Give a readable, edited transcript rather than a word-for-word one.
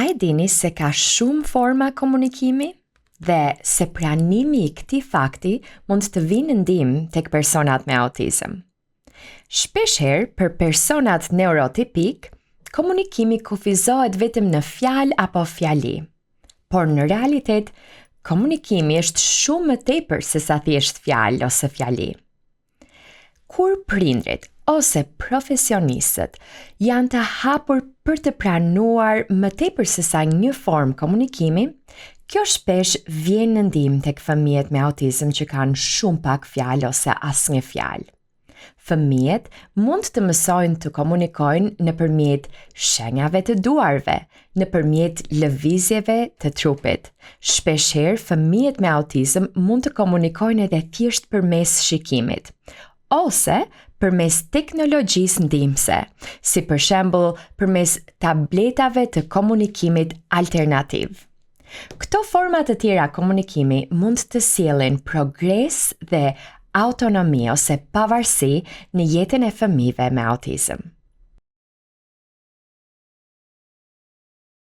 A e dini se ka shumë forma komunikimi? Dhe se pranimi I këtij fakti mund të vinë ndihmë tek personat me autizëm. Shpeshherë për personat neurotipik, komunikimi kufizohet vetëm në fjalë apo fjali. Por në realitet, komunikimi është shumë më tepër se sa thjesht fjalë ose fjali. Kur prindrit ose profesionistët janë të hapur për të pranuar më tepër se sa një formë komunikimi, kjo shpesh vjen në ndihmë tek fëmijët me autizëm që kanë shumë pak fjalë ose asnjë fjalë. Fëmijët mund të mësojnë të komunikojnë nëpërmjet shenjave të duarve, nëpërmjet lëvizjeve të trupit. Shpeshherë fëmijët me autizëm mund të komunikojnë edhe thjesht përmes shikimit, ose përmes teknologjisë ndihmëse, si për shembull përmes tabletave të komunikimit alternativ. Këto forma të tjera komunikimi mund të sjellin progres dhe autonomi ose pavarësi në jetën e fëmijëve me autizëm.